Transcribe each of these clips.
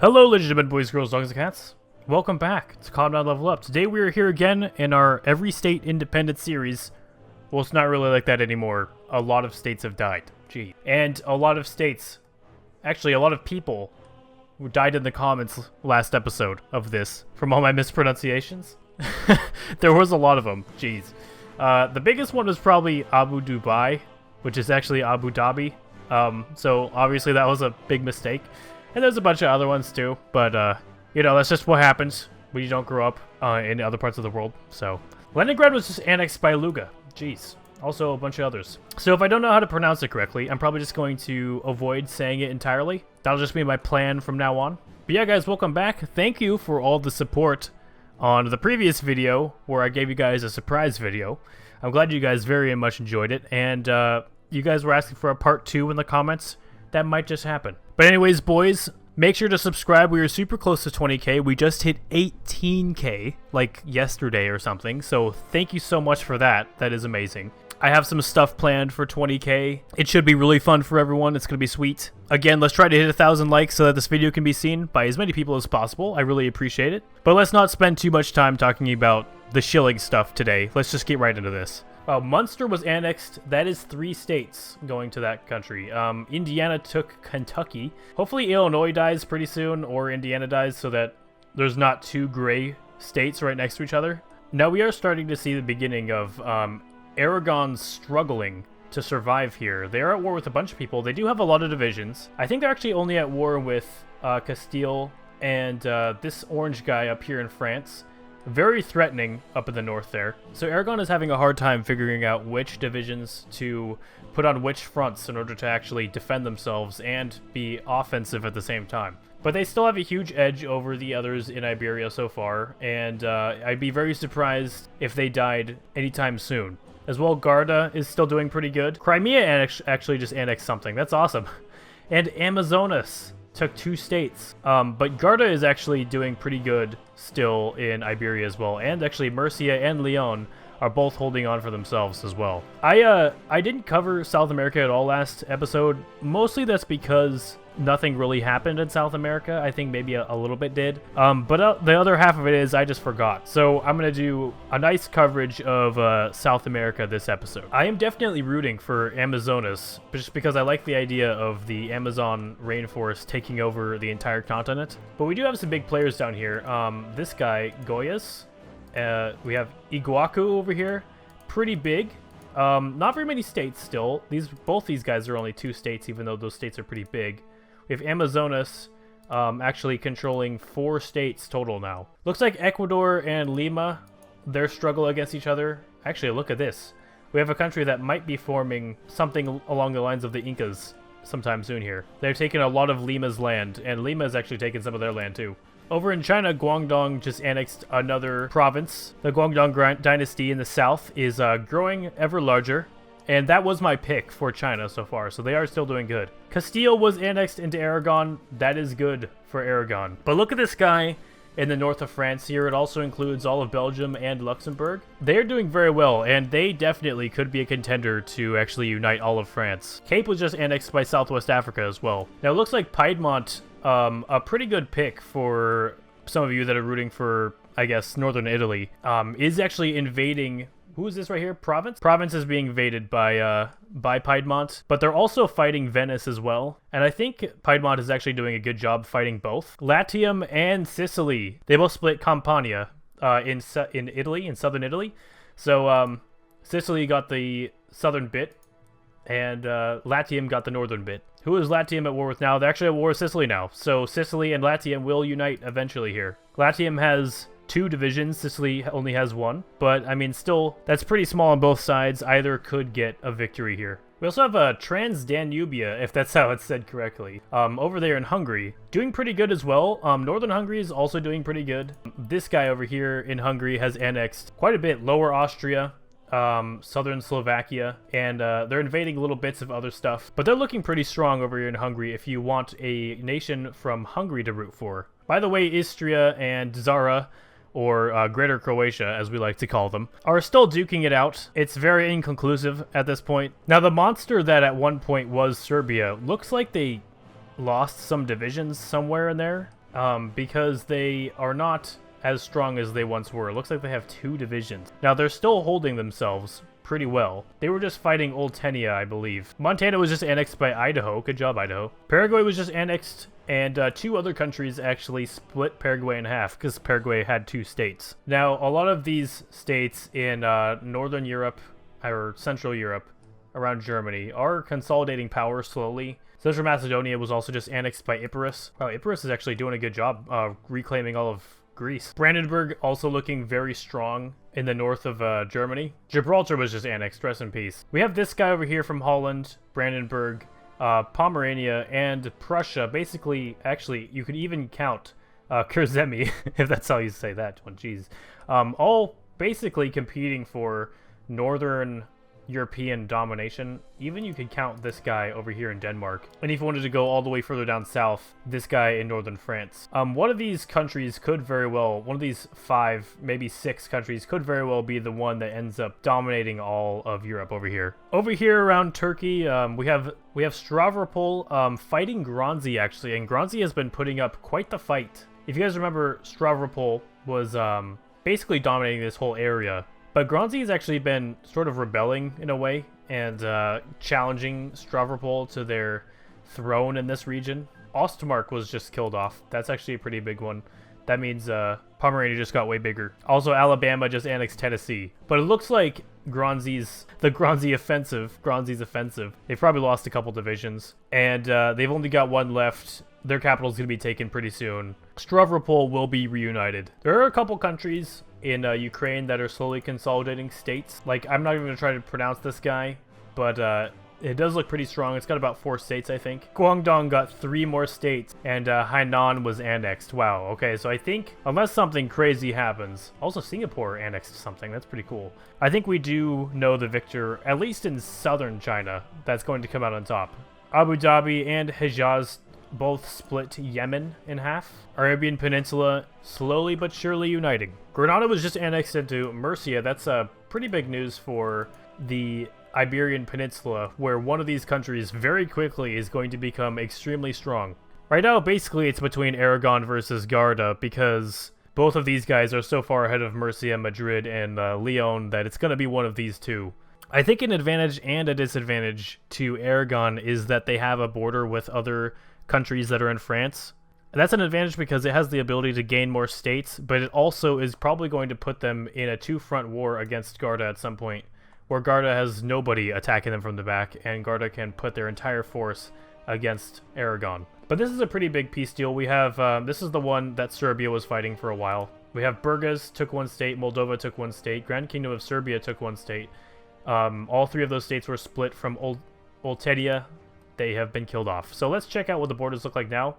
Hello legitimate boys, girls, dogs, and cats. Welcome back to Calm Down Level Up. Today we are here again in our Every State Independent series. Well, it's not really like that anymore. A lot of states have died. Gee. And a lot of states, actually a lot of people who died in the comments last episode of this from all my mispronunciations. There was a lot of them. Jeez. The biggest one was probably Abu Dubai, which is actually Abu Dhabi. So obviously that was a big mistake. And there's a bunch of other ones too, but you know, that's just what happens when you don't grow up in other parts of the worord. So Leningrad was just annexed by Luga. Jeez. Also a bunch of others. So if I don't know how to pronounce it correctly, I'm probably just going to avoid saying it entirely. That'll just be my plan from now on. But yeah, guys, welcome back. Thank you for all the support on the previous video where I gave you guys a surprise video. I'm glad you guys very much enjoyed it, and you guys were asking for a part 2 in the comments. That might just happen. But anyways, boys, make sure to subscribe. We are super close to 20k. We just hit 18k like yesterday or something. So thank you so much for that. That is amazing. I have some stuff planned for 20k. It should be really fun for everyone. It's going to be sweet. Again, let's try to hit 1,000 likes so that this video can be seen by as many people as possible. I really appreciate it. But let's not spend too much time talking about the shilling stuff today. Let's just get right into this. Munster was annexed. That is 3 states going to that country. Indiana took Kentucky. Hopefully Illinois dies pretty soon, or Indiana dies, so that there's not 2 gray states right next to each other. Now we are starting to see the beginning of Aragon struggling to survive here. They are at war with a bunch of people. They do have a lot of divisions. I think they're actually only at war with Castile and this orange guy up here in France. Very threatening up in the north there. So Aragon is having a hard time figuring out which divisions to put on which fronts in order to actually defend themselves and be offensive at the same time. But they still have a huge edge over the others in Iberia so far, and I'd be very surprised if they died anytime soon. As well, Garda is still doing pretty good. Crimea actually just annexed something. That's awesome. And Amazonas took 2 states. But Garda is actually doing pretty good still in Iberia as well. And actually Murcia and Leon are both holding on for themselves as well. I didn't cover South America at all last episode. Mostly that's because nothing really happened in South America. I think maybe a little bit did. But the other half of it is I just forgot. So I'm going to do a nice coverage of South America this episode. I am definitely rooting for Amazonas, just because I like the idea of the Amazon rainforest taking over the entire continent. But we do have some big players down here. This guy, Goyas. We have Iguacu over here. Pretty big. Not very many states still. Both these guys are only 2 states, even though those states are pretty big. We have Amazonas actually controlling 4 states total now. Looks like Ecuador and Lima, their struggle against each other. Actually, look at this. We have a country that might be forming something along the lines of the Incas sometime soon here. They're taking a lot of Lima's land, and Lima has actually taken some of their land too. Over in China, Guangdong just annexed another province. The Guangdong dynasty in the south is growing ever larger. And that was my pick for China so far, so they are still doing good. Castile was annexed into Aragon. That is good for Aragon. But look at this guy in the north of France here. It also includes all of Belgium and Luxembourg. They're doing very well, and they definitely could be a contender to actually unite all of France. Cape was just annexed by Southwest Africa as well. Now it looks like Piedmont, a pretty good pick for some of you that are rooting for, I guess, northern Italy, is actually invading. Who is this right here? Provence? Provence is being invaded by Piedmont, but they're also fighting Venice as well. And I think Piedmont is actually doing a good job fighting both. Latium and Sicily. They both split Campania in Italy, in southern Italy. So Sicily got the southern bit, and Latium got the northern bit. Who is Latium at war with now? They're actually at war with Sicily now. So Sicily and Latium will unite eventually here. Latium has 2 divisions. Sicily only has 1. But, I mean, still, that's pretty small on both sides. Either could get a victory here. We also have Transdanubia, if that's how it's said correctly, over there in Hungary. Doing pretty good as well. Northern Hungary is also doing pretty good. This guy over here in Hungary has annexed quite a bit. Lower Austria, southern Slovakia, and they're invading little bits of other stuff. But they're looking pretty strong over here in Hungary if you want a nation from Hungary to root for. By the way, Istria and Zara, or Greater Croatia, as we like to call them, are still duking it out. It's very inconclusive at this point. Now, the monster that at one point was Serbia looks like they lost some divisions somewhere in there. because they are not as strong as they once were. It looks like they have 2 divisions. Now, they're still holding themselves pretty well. They were just fighting Old Tenia, I believe. Montana was just annexed by Idaho. Good job, Idaho. Paraguay was just annexed, and 2 other countries actually split Paraguay in half because Paraguay had 2 states. Now, a lot of these states in Northern Europe or Central Europe around Germany are consolidating power slowly. Central Macedonia was also just annexed by Epirus. Wow, Epirus is actually doing a good job reclaiming all of Greece. Brandenburg also looking very strong in the north of Germany. Gibraltar was just annexed, rest in peace. We have this guy over here from Holland, Brandenburg, Pomerania, and Prussia. Basically, actually, you could even count Kurzemi, if that's how you say that one, jeez. All basically competing for northern European domination. Even you could count this guy over here in Denmark. And if you wanted to go all the way further down south, this guy in northern France. One of these countries could very well, one of these 5, maybe 6 countries could very well be the one that ends up dominating all of Europe over here. Over here around Turkey, we have Stavropol fighting Gronzi actually, and Gronzi has been putting up quite the fight. If you guys remember, Stavropol was basically dominating this whole area. But Gronzi has actually been sort of rebelling in a way and challenging Stavropol to their throne in this region. Ostmark was just killed off. That's actually a pretty big one. That means Pomerania just got way bigger. Also, Alabama just annexed Tennessee. But it looks like Gronzi's offensive. They've probably lost a couple divisions. And they've only got 1 left. Their capital's going to be taken pretty soon. Stavropol will be reunited. There are a couple countries in Ukraine that are slowly consolidating states. Like, I'm not even going to try to pronounce this guy, but it does look pretty strong. It's got about 4 states, I think. Guangdong got 3 more states, and Hainan was annexed. Wow, okay, so I think, unless something crazy happens, also Singapore annexed something. That's pretty cool. I think we do know the victor, at least in southern China, that's going to come out on top. Abu Dhabi and Hejaz both split Yemen in half. Arabian Peninsula slowly but surely uniting. Granada was just annexed into Murcia. That's pretty big news for the Iberian Peninsula, where one of these countries very quickly is going to become extremely strong. Right now, basically, it's between Aragon versus Garda, because both of these guys are so far ahead of Murcia, Madrid, and Leon that it's going to be one of these 2. I think an advantage and a disadvantage to Aragon is that they have a border with other countries that are in France. That's an advantage because it has the ability to gain more states, but it also is probably going to put them in a 2-front war against Garda at some point, where Garda has nobody attacking them from the back, and Garda can put their entire force against Aragon. But this is a pretty big peace deal. We have, this is the one that Serbia was fighting for a while. We have Burgas took 1 state, Moldova took 1 state, Grand Kingdom of Serbia took 1 state. All 3 of those states were split from Oltedia. They have been killed off. So let's check out what the borders look like now.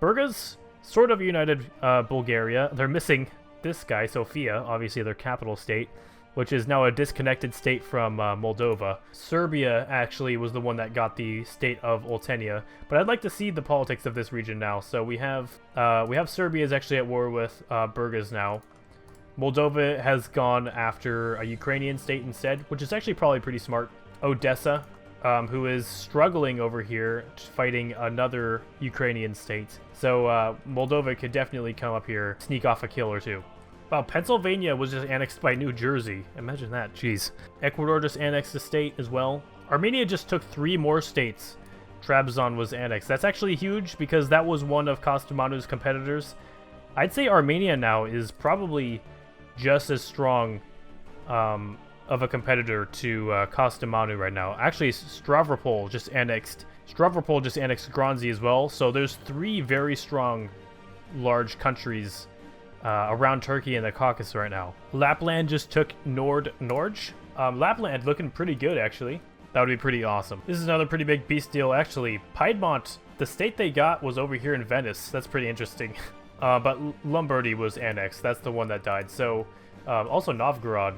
Burgas sort of united Bulgaria. They're missing this guy, Sofia, obviously their capital state, which is now a disconnected state from Moldova. Serbia actually was the one that got the state of Oltenia, but I'd like to see the politics of this region now. So we have Serbia is actually at war with Burgas now. Moldova has gone after a Ukrainian state instead, which is actually probably pretty smart. Odessa, who is struggling over here, fighting another Ukrainian state. So Moldova could definitely come up here, sneak off a kill or 2. Wow, Pennsylvania was just annexed by New Jersey. Imagine that, jeez. Ecuador just annexed a state as well. Armenia just took 3 more states. Trabzon was annexed. That's actually huge because that was one of Kastamonu's competitors. I'd say Armenia now is probably just as strong of a competitor to Kastamonu right now. Actually, Stavropol just annexed Gronzi as well. So there's 3 very strong, large countries around Turkey and the Caucasus right now. Lapland just took Norge. Lapland looking pretty good, actually. That would be pretty awesome. This is another pretty big peace deal, actually. Piedmont, the state they got was over here in Venice. That's pretty interesting. But Lombardy was annexed. That's the one that died. So also Novgorod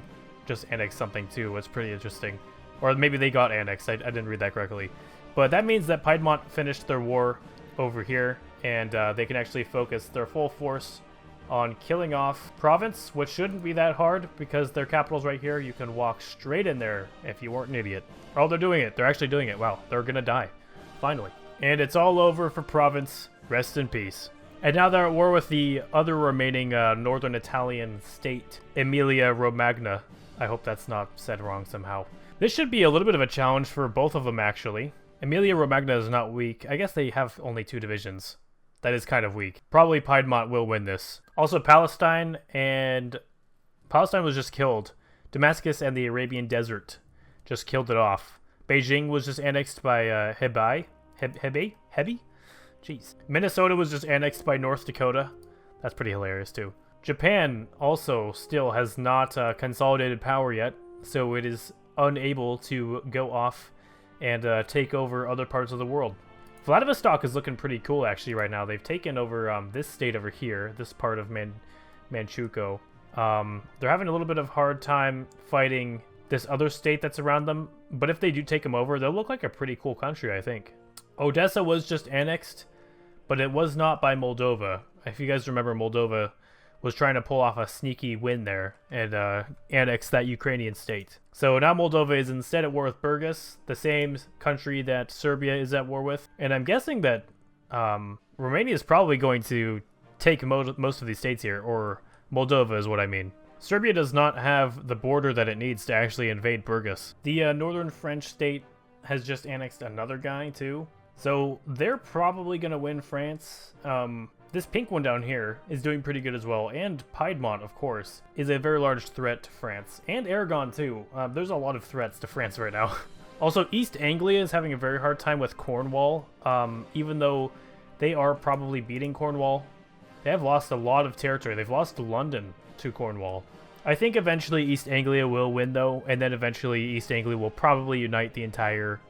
just annexed something too. It's pretty interesting. Or maybe they got annexed. I didn't read that correctly. But that means that Piedmont finished their war over here, and they can actually focus their full force on killing off Province, which shouldn't be that hard because their capital's right here. You can walk straight in there if you weren't an idiot. Oh, they're doing it. They're actually doing it. Wow, they're gonna die. Finally. And it's all over for Province. Rest in peace. And now they're at war with the other remaining northern Italian state, Emilia Romagna. I hope that's not said wrong somehow. This should be a little bit of a challenge for both of them, actually. Emilia Romagna is not weak. I guess they have only 2 divisions. That is kind of weak. Probably Piedmont will win this. Also, Palestine was just killed. Damascus and the Arabian Desert just killed it off. Beijing was just annexed by Hebei? Jeez. Minnesota was just annexed by North Dakota. That's pretty hilarious, too. Japan also still has not consolidated power yet, so it is unable to go off and take over other parts of the world. Vladivostok is looking pretty cool, actually, right now. They've taken over this state over here, this part of Manchukuo. They're having a little bit of hard time fighting this other state that's around them, but if they do take them over, they'll look like a pretty cool country, I think. Odessa was just annexed, but it was not by Moldova. If you guys remember, Moldova was trying to pull off a sneaky win there and annex that Ukrainian state. So now Moldova is instead at war with Burgas, the same country that Serbia is at war with. And I'm guessing that Romania is probably going to take most of these states here, or Moldova is what I mean. Serbia does not have the border that it needs to actually invade Burgas. The northern French state has just annexed another guy too. So they're probably going to win France. This pink one down here is doing pretty good as well. And Piedmont, of course, is a very large threat to France. And Aragon too. There's a lot of threats to France right now. Also, East Anglia is having a very hard time with Cornwall. Even though they are probably beating Cornwall. They have lost a lot of territory. They've lost London to Cornwall. I think eventually East Anglia will win, though, and then eventually East Anglia will probably unite the entire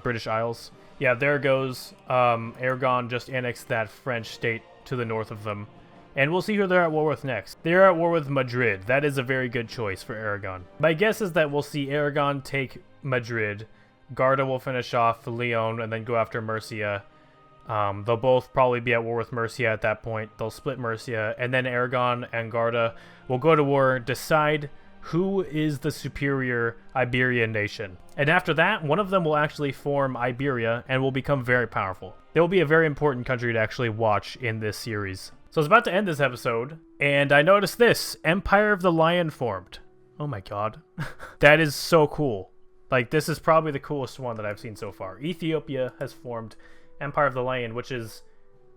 British Isles. Yeah, there goes. Aragon just annexed that French state to the north of them. And we'll see who they're at war with next. They're at war with Madrid. That is a very good choice for Aragon. My guess is that we'll see Aragon take Madrid. Garda will finish off Leon and then go after Murcia. They'll both probably be at war with Murcia at that point. They'll split Murcia, and then Aragon and Garda will go to war, decide who is the superior Iberian nation. And after that, one of them will actually form Iberia and will become very powerful. They will be a very important country to actually watch in this series. So I was about to end this episode, and I noticed this. Empire of the Lion formed. Oh my god. That is so cool. Like, this is probably the coolest one that I've seen so far. Ethiopia has formed Empire of the Lion, which is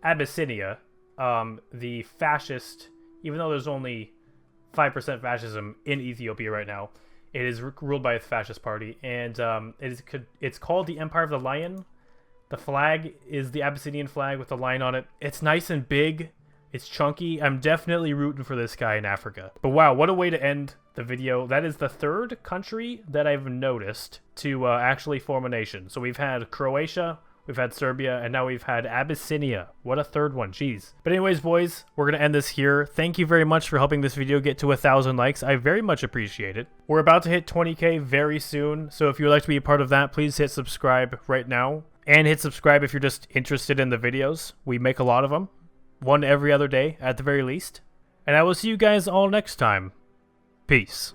Abyssinia, the fascist, even though there's only 5% fascism in Ethiopia right now, it is ruled by a fascist party, and it's called the Empire of the Lion. The flag is the Abyssinian flag with the lion on it. It's nice and big. It's chunky. I'm definitely rooting for this guy in Africa. But wow, what a way to end the video. That is the 3rd country that I've noticed to actually form a nation. So we've had Croatia, we've had Serbia, and now we've had Abyssinia. What a 3rd one, jeez. But anyways, boys, we're going to end this here. Thank you very much for helping this video get to 1,000 likes. I very much appreciate it. We're about to hit 20K very soon, so if you would like to be a part of that, please hit subscribe right now. And hit subscribe if you're just interested in the videos. We make a lot of them. One every other day, at the very least. And I will see you guys all next time. Peace.